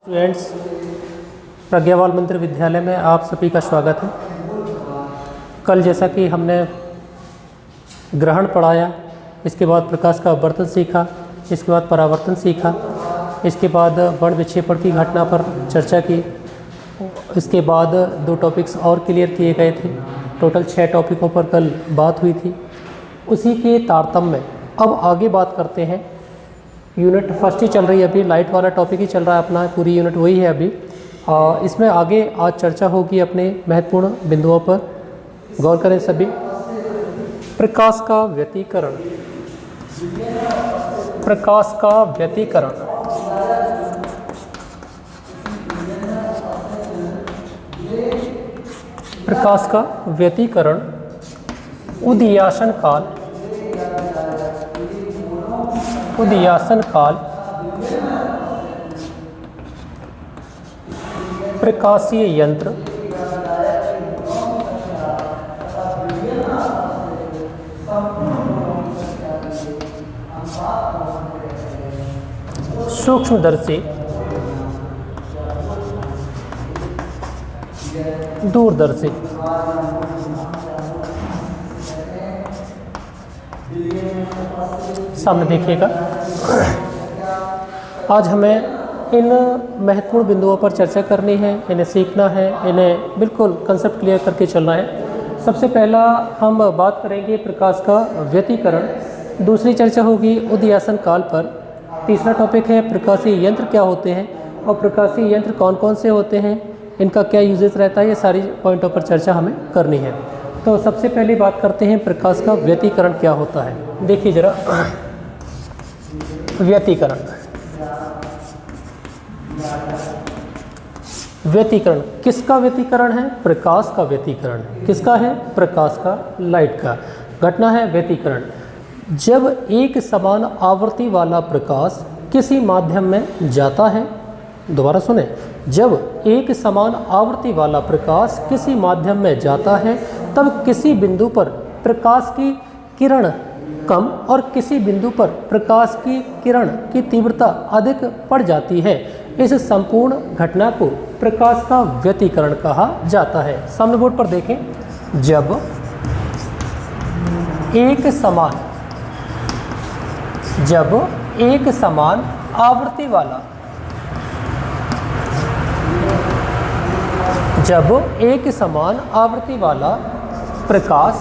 Students, प्रज्ञावाल मंदिर विद्यालय में आप सभी का स्वागत है। कल जैसा कि हमने ग्रहण पढ़ाया, इसके बाद प्रकाश का अपवर्तन सीखा, इसके बाद परावर्तन सीखा, इसके बाद वर्ण विक्षेपण की घटना पर चर्चा की, इसके बाद 2 टॉपिक्स और क्लियर किए गए थे। टोटल 6 टॉपिकों पर कल बात हुई थी। उसी के तारतम्य में अब आगे बात करते हैं। यूनिट फर्स्ट ही चल रही है, अभी लाइट वाला टॉपिक ही चल रहा है अपना, पूरी यूनिट वही है अभी। इसमें आगे आज चर्चा होगी अपने महत्वपूर्ण बिंदुओं पर। गौर करें सभी। प्रकाश का व्यतिकरण, प्रकाश का व्यतिकरण, प्रकाश का व्यतिकरण उदयासन काल, उदयासन काल, प्रकाशीय यंत्र, सूक्ष्मदर्शी, दूरदर्शी। सामने देखिएगा। आज हमें इन महत्वपूर्ण बिंदुओं पर चर्चा करनी है, इन्हें सीखना है, इन्हें बिल्कुल कंसेप्ट क्लियर करके चलना है। सबसे पहला हम बात करेंगे प्रकाश का व्यतिकरण, दूसरी चर्चा होगी उदयासन काल पर, तीसरा टॉपिक है प्रकाशीय यंत्र क्या होते हैं और प्रकाशीय यंत्र कौन कौन से होते हैं, इनका क्या यूजेस रहता है, ये सारी पॉइंटों पर चर्चा हमें करनी है। तो सबसे पहले बात करते हैं प्रकाश का व्यतिकरण क्या होता है। देखिए जरा, व्यतिकरण, व्यतिकरण किसका व्यतिकरण है? प्रकाश का व्यतिकरण। किसका है? प्रकाश का, लाइट का। घटना है व्यतिकरण। जब एक समान आवृत्ति वाला प्रकाश किसी माध्यम में जाता है, दोबारा सुने, जब एक समान आवृत्ति वाला प्रकाश किसी माध्यम में जाता है तब किसी बिंदु पर प्रकाश की किरण कम और किसी बिंदु पर प्रकाश की किरण की तीव्रता अधिक पड़ जाती है। इस संपूर्ण घटना को प्रकाश का व्यतिकरण कहा जाता है। सामने बोर्ड पर देखें, जब एक समान आवृत्ति वाला, जब एक समान आवृत्ति वाला प्रकाश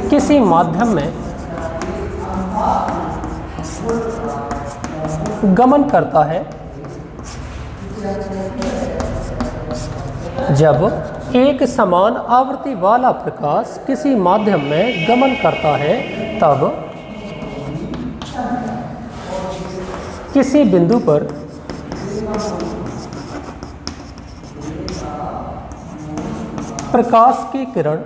किसी माध्यम में गमन करता है, जब एक समान आवृत्ति वाला प्रकाश किसी माध्यम में गमन करता है तब किसी बिंदु पर प्रकाश की किरण,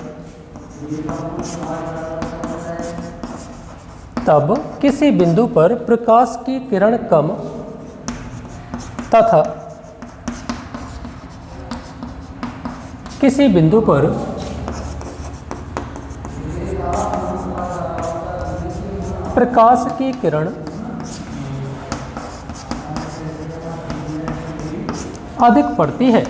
तब किसी बिंदु पर प्रकाश की किरण कम तथा किसी बिंदु पर प्रकाश की किरण अधिक पड़ती है।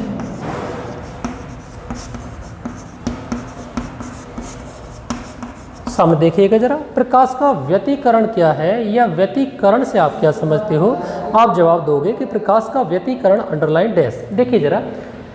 सामने देखिएगा जरा, प्रकाश का व्यतिकरण क्या है या व्यतिकरण से आप क्या समझते हो? आप जवाब दोगे कि प्रकाश का व्यतिकरण अंडरलाइन डैश। देखिए जरा,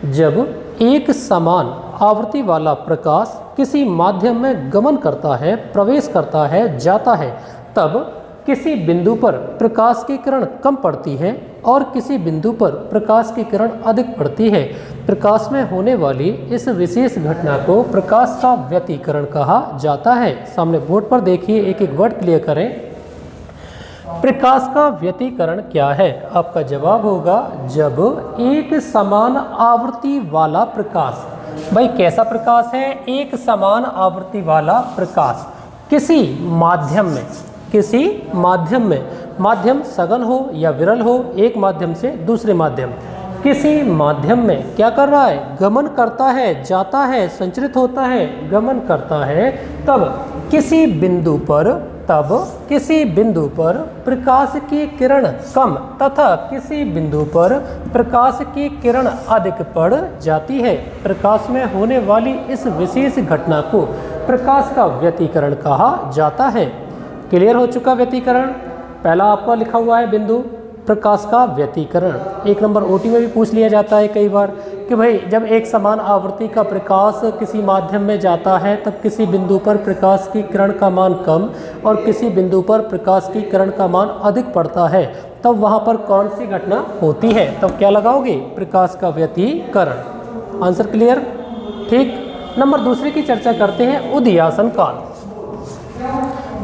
जब एक समान आवृत्ति वाला प्रकाश किसी माध्यम में गमन करता है, प्रवेश करता है, जाता है, तब किसी बिंदु पर प्रकाश की किरण कम पड़ती है और किसी बिंदु पर प्रकाश की किरण अधिक पड़ती है। प्रकाश में होने वाली इस विशेष घटना को प्रकाश का व्यतिकरण कहा जाता है। सामने बोर्ड पर देखिए, एक एक वर्ड क्लियर करें। प्रकाश का व्यतिकरण क्या है? आपका जवाब होगा, जब एक समान आवृत्ति वाला प्रकाश। भाई कैसा प्रकाश है? एक समान आवृत्ति वाला प्रकाश किसी माध्यम में, किसी माध्यम में, माध्यम सघन हो या विरल हो, एक माध्यम से दूसरे माध्यम, किसी माध्यम में क्या कर रहा है, गमन करता है, जाता है, संचरित होता है, गमन करता है, तब किसी बिंदु पर तब किसी बिंदु पर प्रकाश की किरण कम तथा किसी बिंदु पर प्रकाश की किरण अधिक पड़ जाती है। प्रकाश में होने वाली इस विशेष घटना को प्रकाश का व्यतिकरण कहा जाता है। क्लियर हो चुका व्यतिकरण। पहला आपका लिखा हुआ है बिंदु प्रकाश का व्यतिकरण। एक नंबर ओटी में भी पूछ लिया जाता है कई बार कि भाई जब एक समान आवृत्ति का प्रकाश किसी माध्यम में जाता है तब किसी बिंदु पर प्रकाश की किरण का मान कम और किसी बिंदु पर प्रकाश की किरण का मान अधिक पड़ता है, तब वहाँ पर कौन सी घटना होती है? तब क्या लगाओगे? प्रकाश का व्यतिकरण। Answer clear? ठीक। नंबर दूसरे की चर्चा करते हैं, उदयासन काल।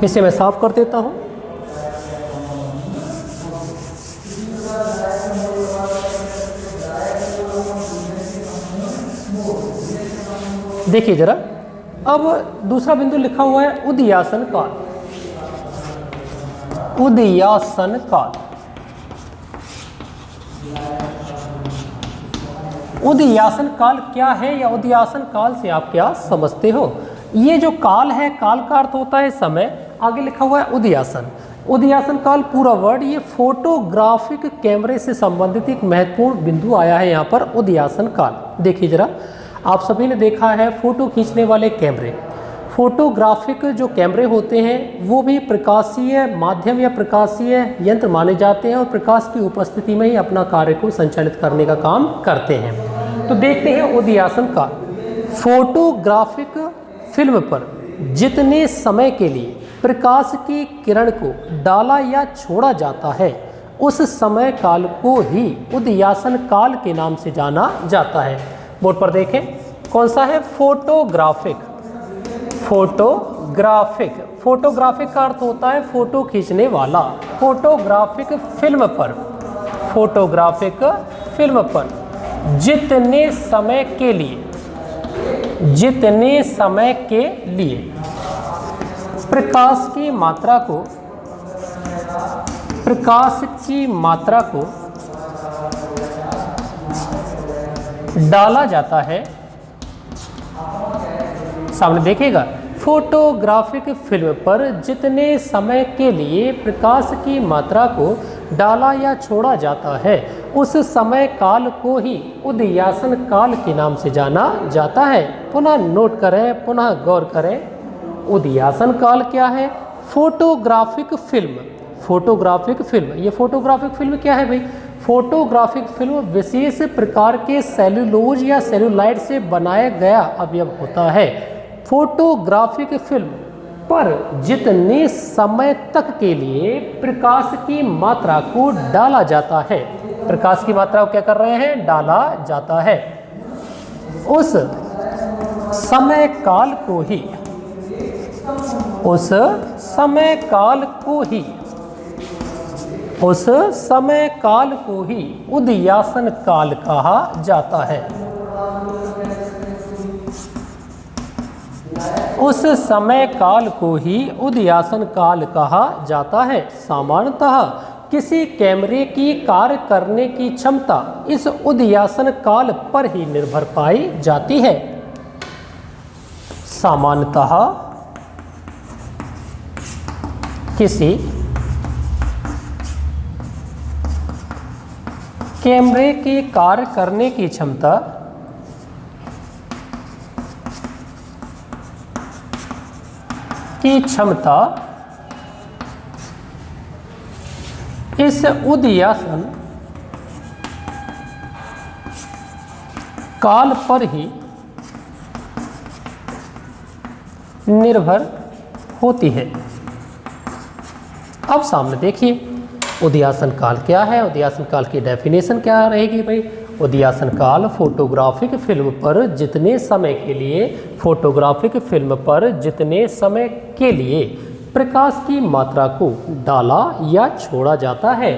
इसे मैं साफ कर देता हूँ। देखिए जरा, अब दूसरा बिंदु लिखा हुआ है उदयासन काल। उदयासन काल। उदयासन काल क्या है या उदयासन काल से आप क्या समझते हो? ये जो काल है, काल का अर्थ होता है समय। आगे लिखा हुआ है उदयासन। उदयासन काल पूरा वर्ड ये फोटोग्राफिक कैमरे से संबंधित एक महत्वपूर्ण बिंदु आया है यहाँ पर, उदयासन काल। देखिए जरा, आप सभी ने देखा है फोटो खींचने वाले कैमरे। फोटोग्राफिक जो कैमरे होते हैं वो भी प्रकाशीय माध्यम या प्रकाशीय यंत्र माने जाते हैं और प्रकाश की उपस्थिति में ही अपना कार्य को संचालित करने का काम करते हैं। तो देखते हैं उदयासन काल। फोटोग्राफिक फिल्म पर जितने समय के लिए प्रकाश की किरण को डाला या छोड़ा जाता है उस समय काल को ही उदयासन काल के नाम से जाना जाता है। बोर्ड पर देखें कौन सा है? फोटोग्राफिक। फोटोग्राफिक। फोटोग्राफिक का अर्थ होता है फोटो खींचने वाला। फोटोग्राफिक फिल्म पर, फोटोग्राफिक फिल्म पर जितने समय के लिए, जितने समय के लिए प्रकाश की मात्रा को, प्रकाश की मात्रा को डाला जाता है। सामने देखिएगा, फोटोग्राफिक फिल्म पर जितने समय के लिए प्रकाश की मात्रा को डाला या छोड़ा जाता है उस समय काल को ही उदयासन काल के नाम से जाना जाता है। पुनः नोट करें, पुनः गौर करें, उदयासन काल क्या है? Photographic film. फोटोग्राफिक फिल्म, ये फोटोग्राफिक फिल्म क्या है भाई? फोटोग्राफिक फिल्म विशेष प्रकार के सेल्यूलोज या सेल्यूलाइड से बनाया गया अवयव होता है। फोटोग्राफिक फिल्म पर जितने समय तक के लिए प्रकाश की मात्रा को डाला जाता है, प्रकाश की मात्रा को क्या कर रहे हैं? डाला जाता है। उस समय काल को ही, उस समय काल को ही, उस समय काल को ही उदयासन काल कहा जाता है। उस समय काल को ही उदयासन काल कहा जाता है। सामान्यतः किसी कैमरे की कार्य करने की क्षमता इस उदयासन काल पर ही निर्भर पाई जाती है। सामान्यतः किसी कैमरे की कार्य करने की क्षमता इस उदयासन काल पर ही निर्भर होती है। अब सामने देखिए उदयासन काल क्या है, उदयासन काल की डेफिनेशन क्या रहेगी भाई? उदयासन काल फोटोग्राफिक फिल्म पर जितने समय के लिए, फोटोग्राफिक फिल्म पर जितने समय के लिए प्रकाश की मात्रा को डाला या छोड़ा जाता है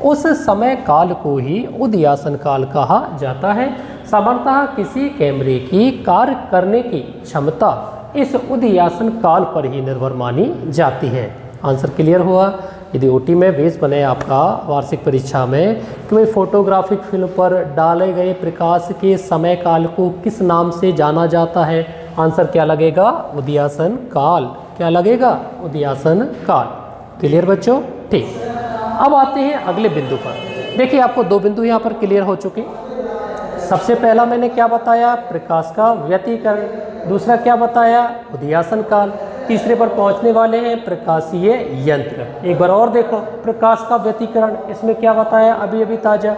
उस समय काल को ही उदयासन काल कहा जाता है। सामान्यतः किसी कैमरे की कार्य करने की क्षमता इस उदयासन काल पर ही निर्भर मानी जाती है। आंसर क्लियर हुआ? यदि ओटी में बेस बने आपका वार्षिक परीक्षा में कि भाई फोटोग्राफिक फिल्म पर डाले गए प्रकाश के समय काल को किस नाम से जाना जाता है, आंसर क्या लगेगा? उदयासन काल। क्या लगेगा? उदयासन काल। क्लियर बच्चों? ठीक। अब आते हैं अगले बिंदु पर। देखिए आपको दो बिंदु यहाँ पर क्लियर हो चुके। सबसे पहला मैंने क्या बताया? प्रकाश का व्यतिकरण। दूसरा क्या बताया? उदयासन काल। तीसरे पर पहुंचने वाले हैं प्रकाशीय यंत्र। एक बार और देखो, प्रकाश का व्यतिकरण, इसमें क्या बताया? अभी अभी ताजा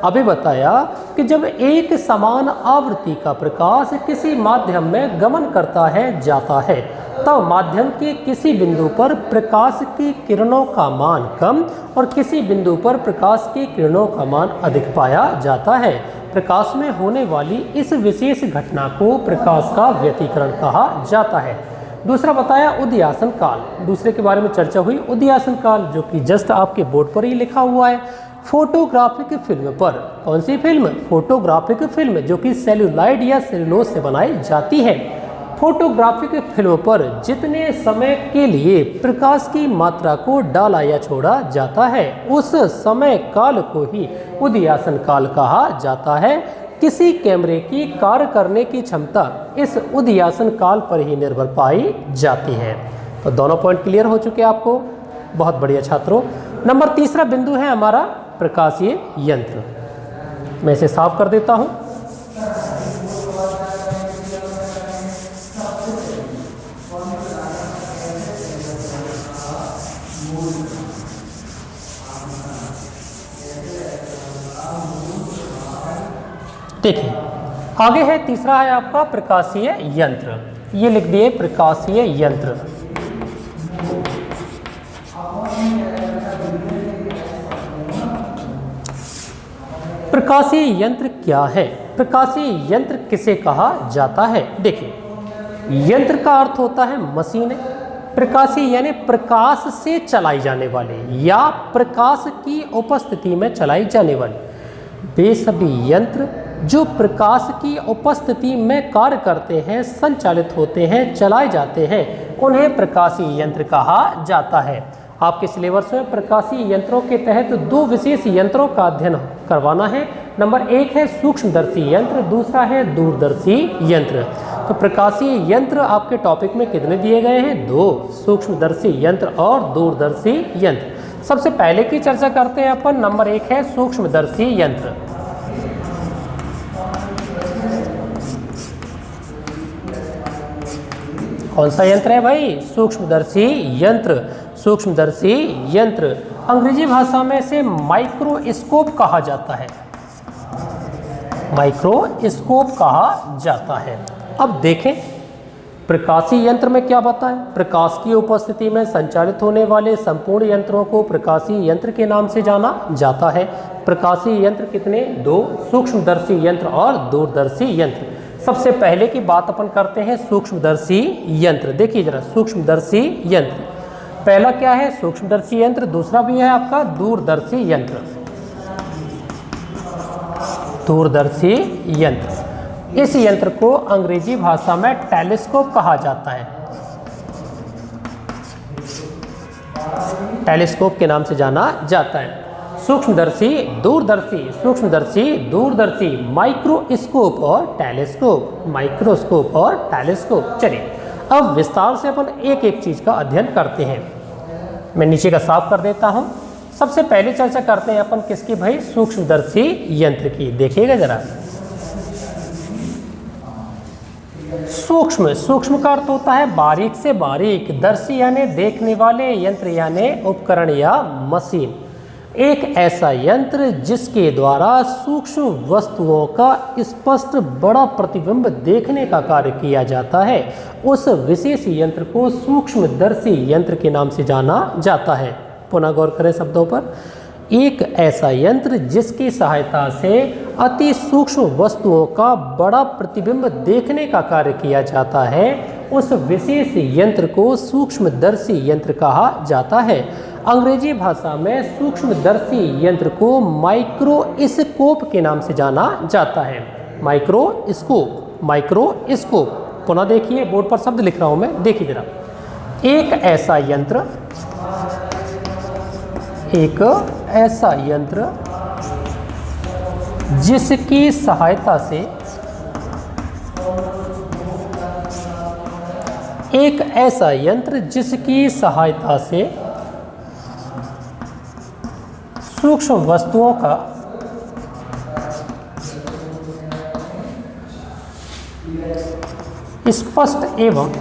अभी बताया कि जब एक समान आवृत्ति का प्रकाश किसी माध्यम में गमन करता है जाता है, तब माध्यम के किसी बिंदु पर प्रकाश की किरणों का मान कम और किसी बिंदु पर प्रकाश की किरणों का मान अधिक पाया जाता है। प्रकाश में होने वाली इस विशेष घटना को प्रकाश का व्यतिकरण कहा जाता है। दूसरा बताया उदयासन काल। दूसरे के बारे में चर्चा हुई, उदयासन काल, जो कि जस्ट आपके बोर्ड पर ही लिखा हुआ है। फोटोग्राफिक फिल्म पर, कौन सी फिल्म? फोटोग्राफिक फिल्म, जो कि सेल्यूलाइड या सेल्यूलोज से बनाई जाती है। फोटोग्राफिक फिल्म पर जितने समय के लिए प्रकाश की मात्रा को डाला या छोड़ा जाता है, उस समय काल को ही उदयासन काल कहा जाता है। किसी कैमरे की कार्य करने की क्षमता इस उदयासन काल पर ही निर्भर पाई जाती है। तो दोनों पॉइंट क्लियर हो चुके आपको। बहुत बढ़िया छात्रों। नंबर तीसरा बिंदु है हमारा प्रकाशीय यंत्र। मैं इसे साफ कर देता हूं। देखिए आगे है, तीसरा है आपका प्रकाशीय यंत्र। ये लिख दिए प्रकाशीय यंत्र। प्रकाशीय यंत्र क्या है? प्रकाशीय यंत्र किसे कहा जाता है? देखिए यंत्र का अर्थ होता है मशीन। प्रकाशीय यानी प्रकाश से चलाई जाने वाले या प्रकाश की उपस्थिति में चलाई जाने वाली वे सभी यंत्र जो प्रकाश की उपस्थिति में कार्य करते हैं, संचालित होते हैं, चलाए जाते हैं, उन्हें प्रकाशीय यंत्र कहा जाता है। आपके सिलेबस में प्रकाशीय यंत्रों के तहत दो विशेष यंत्रों का अध्ययन करवाना है। नंबर एक है सूक्ष्मदर्शी यंत्र, दूसरा है दूरदर्शी यंत्र। तो प्रकाशीय यंत्र आपके टॉपिक में कितने दिए गए हैं? दो, सूक्ष्मदर्शी यंत्र और दूरदर्शी यंत्र। सबसे पहले की चर्चा करते हैं अपन। नंबर एक है सूक्ष्मदर्शी यंत्र। कौन सा यंत्र है भाई? सूक्ष्मदर्शी यंत्र। सूक्ष्मदर्शी यंत्र अंग्रेजी भाषा में इसे माइक्रोस्कोप कहा जाता है। माइक्रोस्कोप कहा जाता है। अब देखें प्रकाशीय यंत्र में क्या बताएं? प्रकाश की उपस्थिति में संचालित होने वाले संपूर्ण यंत्रों को प्रकाशीय यंत्र के नाम से जाना जाता है। प्रकाशीय यंत्र कितने? दो, सूक्ष्मदर्शी यंत्र और दूरदर्शी यंत्र। सबसे पहले की बात अपन करते हैं सूक्ष्मदर्शी यंत्र। देखिए जरा सूक्ष्मदर्शी यंत्र, पहला क्या है? सूक्ष्मदर्शी यंत्र। दूसरा भी है आपका दूरदर्शी यंत्र। दूरदर्शी यंत्र, इस यंत्र को अंग्रेजी भाषा में टेलीस्कोप कहा जाता है। टेलीस्कोप के नाम से जाना जाता है। सूक्ष्मदर्शी, दूरदर्शी, सूक्ष्मदर्शी, दूरदर्शी, माइक्रोस्कोप और टेलीस्कोप, माइक्रोस्कोप और टेलीस्कोप। चलिए अब विस्तार से अपन एक एक चीज का अध्ययन करते हैं। मैं नीचे का साफ कर देता हूं। सबसे पहले चर्चा करते हैं अपन किसकी भाई? सूक्ष्मदर्शी यंत्र की। देखिएगा जरा, सूक्ष्म, सूक्ष्म का अर्थ होता है बारीक से बारीक। दर्शी यानी देखने वाले, यंत्र यानी उपकरण या मशीन। एक ऐसा यंत्र जिसके द्वारा सूक्ष्म वस्तुओं का स्पष्ट बड़ा प्रतिबिंब देखने का कार्य किया जाता है, उस विशेष यंत्र को सूक्ष्मदर्शी यंत्र के नाम से जाना जाता है। पुनः गौर करें शब्दों पर। एक ऐसा यंत्र जिसकी सहायता से अति सूक्ष्म वस्तुओं का बड़ा प्रतिबिंब देखने का कार्य किया जाता है, उस विशेष यंत्र को सूक्ष्मदर्शी यंत्र कहा जाता है। अंग्रेजी भाषा में सूक्ष्मदर्शी यंत्र को माइक्रोस्कोप के नाम से जाना जाता है। Microscope, microscope. पुनः देखिए बोर्ड पर शब्द लिख रहा हूं मैं, देखिए जरा। एक ऐसा यंत्र, एक ऐसा यंत्र जिसकी सहायता से एक ऐसा यंत्र जिसकी सहायता से सूक्ष्म वस्तुओं का स्पष्ट एवं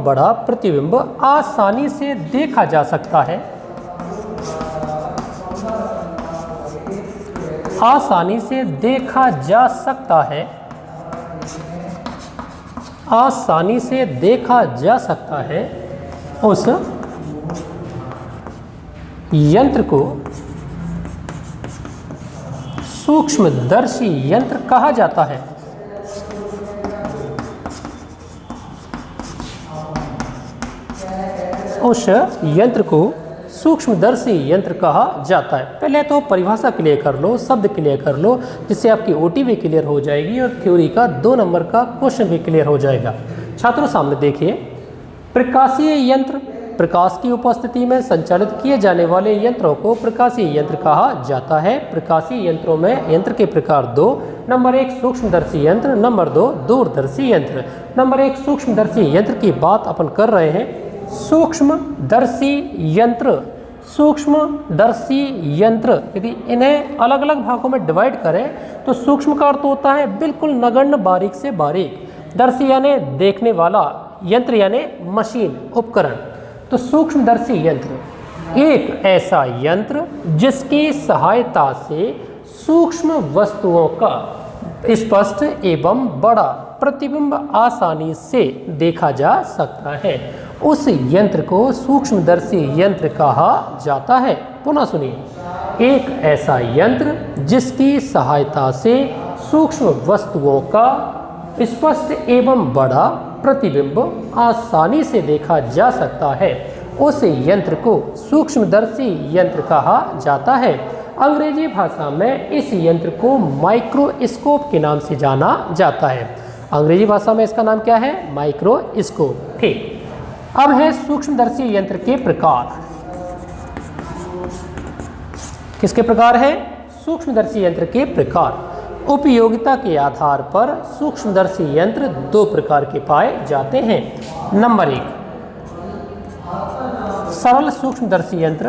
बड़ा प्रतिबिंब आसानी से देखा जा सकता है, आसानी से देखा जा सकता है, आसानी से देखा जा सकता है, उस यंत्र को सूक्ष्मदर्शी यंत्र कहा जाता है। उस यंत्र को सूक्ष्मदर्शी यंत्र कहा जाता है। पहले तो परिभाषा क्लियर कर लो, शब्द क्लियर कर लो, जिससे आपकी ओटी भी क्लियर हो जाएगी और थ्योरी का 2 नंबर का क्वेश्चन भी क्लियर हो जाएगा। छात्रों सामने देखिए, प्रकाशीय यंत्र प्रकाश की उपस्थिति में संचालित किए जाने वाले यंत्रों को प्रकाशीय यंत्र कहा जाता है। प्रकाशीय यंत्रों में यंत्र के प्रकार 2, नंबर 1 सूक्ष्मदर्शी यंत्र, नंबर 2 दूरदर्शी यंत्र। नंबर 1 सूक्ष्मदर्शी यंत्र की बात अपन कर रहे हैं। सूक्ष्मदर्शी यंत्र, सूक्ष्मदर्शी यंत्र यदि इन्हें अलग अलग भागों में डिवाइड करें तो सूक्ष्म का अर्थ होता है बिल्कुल नगण्य, बारीक से बारीक। दर्शी यानी देखने वाला, यंत्र यानी मशीन, उपकरण। तो सूक्ष्मदर्शी यंत्र एक ऐसा यंत्र जिसकी सहायता से सूक्ष्म वस्तुओं का स्पष्ट एवं बड़ा प्रतिबिंब आसानी से देखा जा सकता है, उस यंत्र को सूक्ष्मदर्शी यंत्र कहा जाता है। पुनः सुनिए, एक ऐसा यंत्र जिसकी सहायता से सूक्ष्म वस्तुओं का स्पष्ट एवं बड़ा प्रतिबिंब आसानी से देखा जा सकता है, उस यंत्र को सूक्ष्मदर्शी यंत्र कहा जाता है। अंग्रेजी भाषा में इस यंत्र को माइक्रोस्कोप के नाम से जाना जाता है। अंग्रेजी भाषा में इसका नाम क्या है? माइक्रोस्कोप। ठीक, अब है सूक्ष्मदर्शी यंत्र के प्रकार। किसके प्रकार है? सूक्ष्मदर्शी यंत्र के प्रकार। उपयोगिता के आधार पर सूक्ष्मदर्शी यंत्र 2 प्रकार के पाए जाते हैं। नंबर 1 सरल सूक्ष्मदर्शी यंत्र,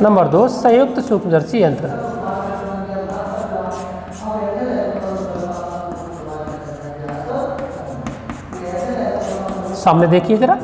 नंबर 2 संयुक्त सूक्ष्मदर्शी यंत्र। सामने देखिए जरा,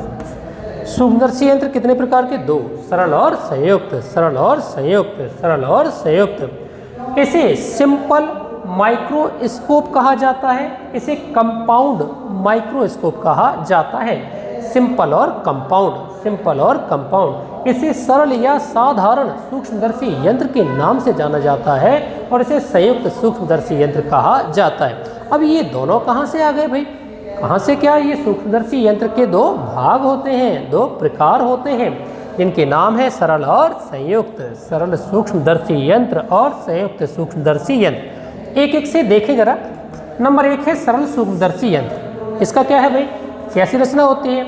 सूक्ष्मदर्शी यंत्र कितने प्रकार के? 2, सरल और संयुक्त, सरल और संयुक्त, सरल और संयुक्त। इसे सिंपल माइक्रोस्कोप कहा जाता है, इसे कंपाउंड माइक्रोस्कोप कहा जाता है। सिंपल और कंपाउंड, सिंपल और कंपाउंड। इसे सरल या साधारण सूक्ष्मदर्शी यंत्र के नाम से जाना जाता है और इसे संयुक्त सूक्ष्मदर्शी यंत्र कहा जाता है। अब ये दोनों कहाँ से आ गए भाई? कहाँ से? क्या ये सूक्ष्मदर्शी यंत्र के 2 भाग होते हैं, 2 प्रकार होते हैं, जिनके नाम है सरल और संयुक्त। सरल सूक्ष्मदर्शी यंत्र और संयुक्त सूक्ष्मदर्शी यंत्र। एक एक से देखें जरा। नंबर 1 है सरल सूक्ष्मदर्शी यंत्र। इसका क्या है भाई? कैसी रचना होती है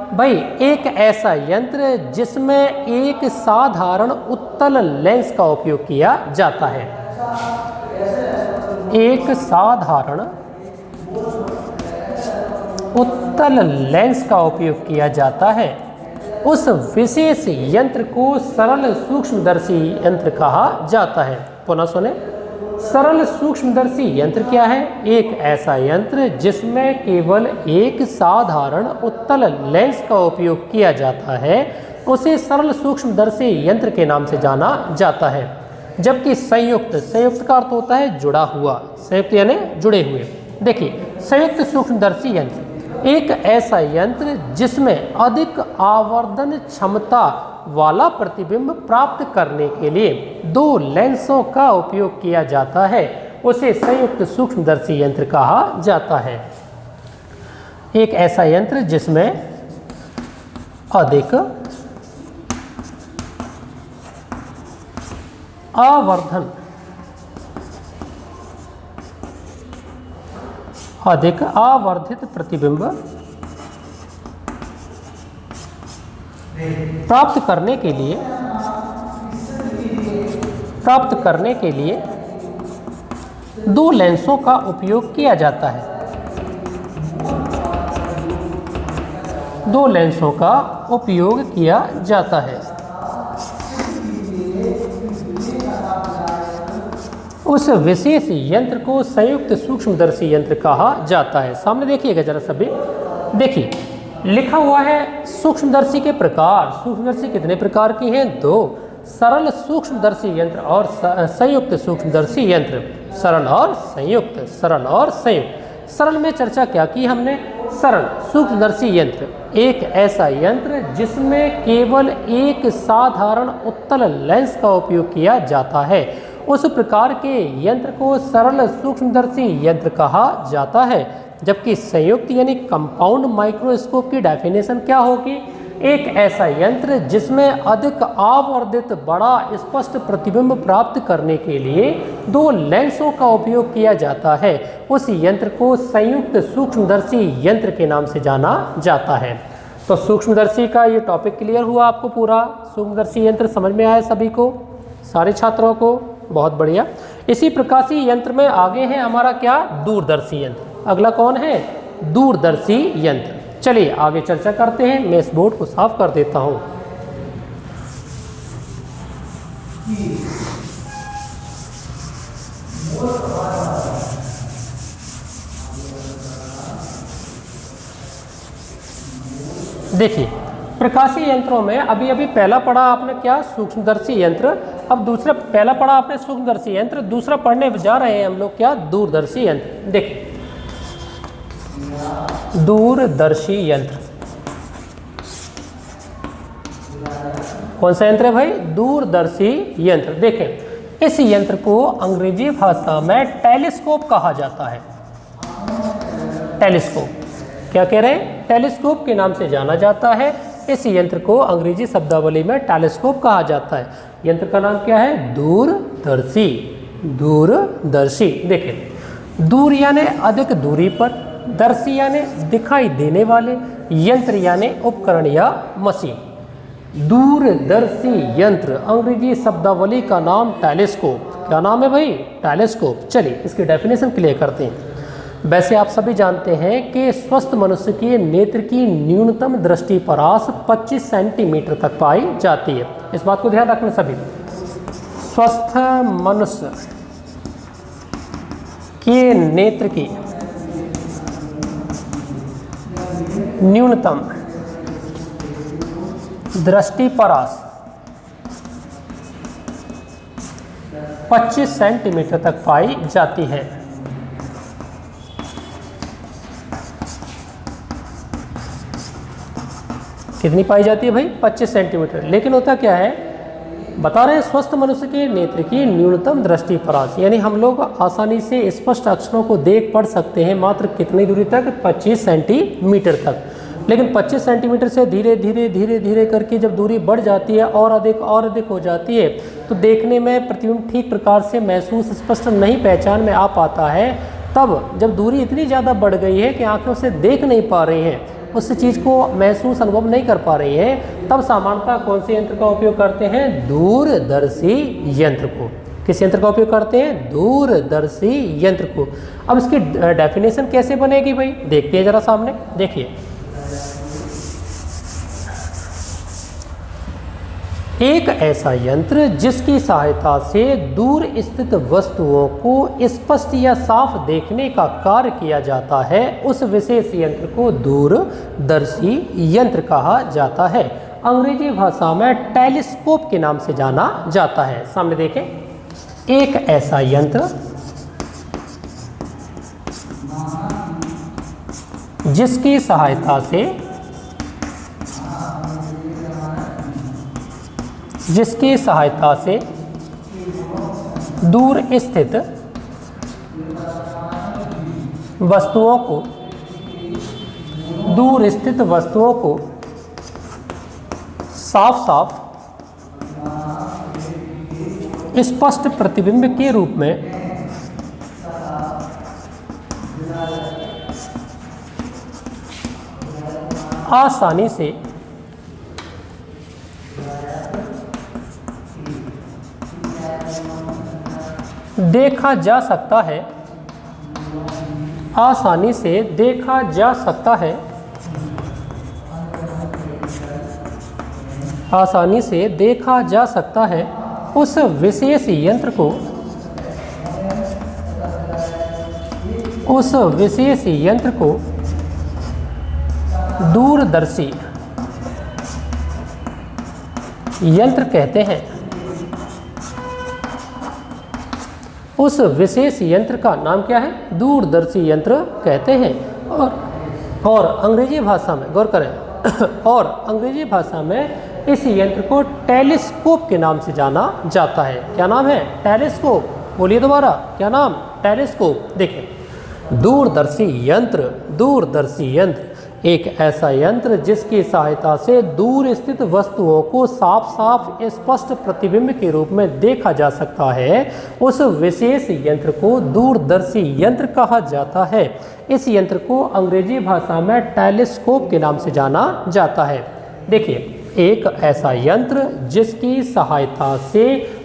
भाई? एक ऐसा यंत्र जिसमें एक साधारण उत्तल लेंस का उपयोग किया जाता है। एक साधारण उत्तल लेंस का उपयोग किया जाता है, उस विशेष यंत्र को सरल सूक्ष्मदर्शी यंत्र कहा जाता है। पुनः सुने, सरल सूक्ष्मदर्शी यंत्र क्या है? एक ऐसा यंत्र जिसमें केवल एक साधारण उत्तल लेंस का उपयोग किया जाता है, उसे सरल सूक्ष्मदर्शी यंत्र के नाम से जाना जाता है। जबकि संयुक्त, संयुक्त का अर्थ होता है जुड़ा हुआ, संयुक्त यानी जुड़े हुए। देखिए, संयुक्त सूक्ष्मदर्शी यंत्र एक ऐसा यंत्र जिसमें अधिक आवर्धन क्षमता वाला प्रतिबिंब प्राप्त करने के लिए 2 लेंसों का उपयोग किया जाता है, उसे संयुक्त सूक्ष्मदर्शी यंत्र कहा जाता है। एक ऐसा यंत्र जिसमें अधिक अधिक आवर्धित प्रतिबिंब प्राप्त करने के लिए दो लेंसों का उपयोग किया जाता है। दो लेंसों का उपयोग किया जाता है। उस विशेष यंत्र को संयुक्त सूक्ष्मदर्शी यंत्र कहा जाता है। सामने देखिएगा जरा सभी, देखिए लिखा हुआ है सूक्ष्मदर्शी के प्रकार। सूक्ष्मदर्शी कितने प्रकार की हैं? दो, सरल सूक्ष्मदर्शी यंत्र और संयुक्त सूक्ष्मदर्शी यंत्र। सरल और संयुक्त, सरल और संयुक्त। सरल में चर्चा क्या की हमने? सरल सूक्ष्मदर्शी यंत्र एक ऐसा यंत्र जिसमें केवल एक साधारण उत्तल लेंस का उपयोग किया जाता है। उस प्रकार के यंत्र को सरल सूक्ष्मदर्शी यंत्र कहा जाता है। जबकि संयुक्त यानी कंपाउंड माइक्रोस्कोप की डेफिनेशन क्या होगी? एक ऐसा यंत्र जिसमें अधिक आवर्धित बड़ा स्पष्ट प्रतिबिंब प्राप्त करने के लिए दो लेंसों का उपयोग किया जाता है। उस यंत्र को संयुक्त सूक्ष्मदर्शी यंत्र के नाम से जाना जाता है। तो सूक्ष्मदर्शी का ये टॉपिक क्लियर हुआ आपको पूरा? सूक्ष्मदर्शी यंत्र समझ में आया सभी को, सारे छात्रों को? बहुत बढ़िया। इसी प्रकाशीय यंत्र में आगे है हमारा क्या? दूरदर्शी यंत्र। अगला कौन है? दूरदर्शी यंत्र। चलिए आगे चर्चा करते हैं। मैं इस बोर्ड को साफ कर देता हूं। देखिए प्रकाशीय यंत्रों में अभी अभी पहला पढ़ा आपने क्या? सूक्ष्मदर्शी यंत्र। अब दूसरा, पहला पढ़ा आपने सूक्ष्मदर्शी यंत्र, दूसरा पढ़ने जा रहे हैं हम लोग क्या? दूरदर्शी यंत्र। देखिए दूरदर्शी यंत्र कौन सा यंत्र है भाई? दूरदर्शी यंत्र। देखें इस यंत्र को अंग्रेजी भाषा में टेलीस्कोप कहा जाता है। टेलीस्कोप, क्या कह रहे हैं? टेलीस्कोप के नाम से जाना जाता है। इस यंत्र को अंग्रेजी शब्दावली में टेलीस्कोप कहा जाता है। यंत्र का नाम क्या है? दूरदर्शी। दूरदर्शी। देखें दूर यानी अधिक दूरी पर, दर्शी यानी दिखाई देने वाले, यंत्र यानी उपकरण या मशीन। दूरदर्शी यंत्र अंग्रेजी शब्दावली का नाम टेलीस्कोप। क्या नाम है भाई? टेलीस्कोप। चलिए इसकी डेफिनेशन क्लियर करते हैं। वैसे आप सभी जानते हैं कि स्वस्थ मनुष्य के नेत्र की न्यूनतम दृष्टि परास 25 सेंटीमीटर तक पाई जाती है। इस बात को ध्यान रखना सभी। स्वस्थ मनुष्य के नेत्र की न्यूनतम दृष्टि परास 25 सेंटीमीटर तक पाई जाती है। कितनी पाई जाती है भाई? 25 सेंटीमीटर। लेकिन होता क्या है, बता रहे हैं स्वस्थ मनुष्य के नेत्र की न्यूनतम दृष्टि परास, यानी हम लोग आसानी से स्पष्ट अक्षरों को देख पढ़ सकते हैं मात्र कितनी दूरी तक? 25 सेंटीमीटर तक। लेकिन 25 सेंटीमीटर से धीरे धीरे धीरे धीरे करके जब दूरी बढ़ जाती है और अधिक हो जाती है तो देखने में प्रतिबिंब ठीक प्रकार से महसूस स्पष्ट नहीं पहचान में आ पाता है। तब जब दूरी इतनी ज़्यादा बढ़ गई है कि आंखों से देख नहीं पा रही हैं, उस चीज़ को महसूस अनुभव नहीं कर पा रही है, तब सामान्यतः कौन से यंत्र का उपयोग करते हैं? दूरदर्शी यंत्र को। किस यंत्र का उपयोग करते हैं? दूरदर्शी यंत्र को। अब इसकी डेफिनेशन कैसे बनेगी भाई? देखते हैं जरा सामने। देखिए एक ऐसा यंत्र जिसकी सहायता से दूर स्थित वस्तुओं को स्पष्ट या साफ देखने का कार्य किया जाता है, उस विशेष यंत्र को दूरदर्शी यंत्र कहा जाता है। अंग्रेजी भाषा में टेलीस्कोप के नाम से जाना जाता है। सामने देखें, एक ऐसा यंत्र जिसकी सहायता से दूर स्थित वस्तुओं को साफ साफ स्पष्ट प्रतिबिंब के रूप में आसानी से देखा जा सकता है, आसानी से देखा जा सकता है, आसानी से देखा जा सकता है उस विशेष यंत्र को, उस विशेष यंत्र को दूरदर्शी यंत्र कहते हैं। उस विशेष यंत्र का नाम क्या है? दूरदर्शी यंत्र कहते हैं। और अंग्रेजी भाषा में गौर करें और अंग्रेजी भाषा में इस यंत्र को टेलीस्कोप के नाम से जाना जाता है। क्या नाम है? टेलीस्कोप। बोलिए दोबारा, क्या नाम? टेलीस्कोप। देखिए, दूरदर्शी यंत्र, दूरदर्शी यंत्र एक ऐसा यंत्र जिसकी सहायता से दूर स्थित वस्तुओं को साफ साफ स्पष्ट प्रतिबिंब के रूप में देखा जा सकता है, उस विशेष यंत्र को दूरदर्शी यंत्र कहा जाता है। इस यंत्र को अंग्रेजी भाषा में टेलीस्कोप के नाम से जाना जाता है। देखिए, एक ऐसा यंत्र जिसकी सहायता से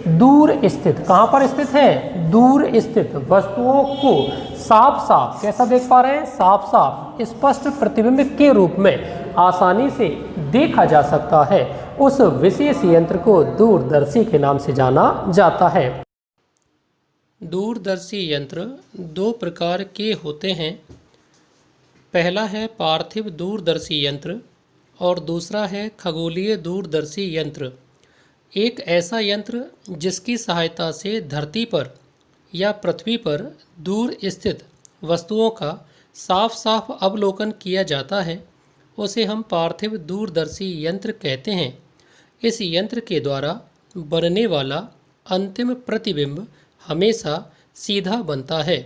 दूर स्थित, कहाँ पर स्थित है? दूर स्थित वस्तुओं को साफ साफ, कैसा देख पा रहे हैं? साफ साफ स्पष्ट प्रतिबिंब के रूप में आसानी से देखा जा सकता है, उस विशेष यंत्र को दूरदर्शी के नाम से जाना जाता है। दूरदर्शी यंत्र दो प्रकार के होते हैं। पहला है पार्थिव दूरदर्शी यंत्र और दूसरा है खगोलीय दूरदर्शी यंत्र। एक ऐसा यंत्र जिसकी सहायता से धरती पर या पृथ्वी पर दूर स्थित वस्तुओं का साफ साफ अवलोकन किया जाता है, उसे हम पार्थिव दूरदर्शी यंत्र कहते हैं। इस यंत्र के द्वारा बनने वाला अंतिम प्रतिबिंब हमेशा सीधा बनता है।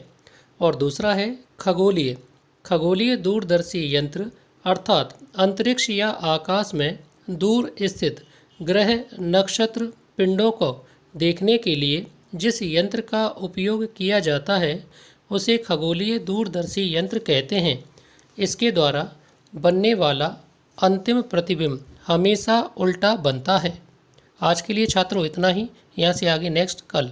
और दूसरा है खगोलीय, खगोलीय दूरदर्शी यंत्र अर्थात अंतरिक्ष या आकाश में दूर स्थित ग्रह, नक्षत्र, पिंडों को देखने के लिए जिस यंत्र का उपयोग किया जाता है उसे खगोलीय दूरदर्शी यंत्र कहते हैं। इसके द्वारा बनने वाला अंतिम प्रतिबिंब हमेशा उल्टा बनता है। आज के लिए छात्रों इतना ही। यहाँ से आगे नेक्स्ट कल।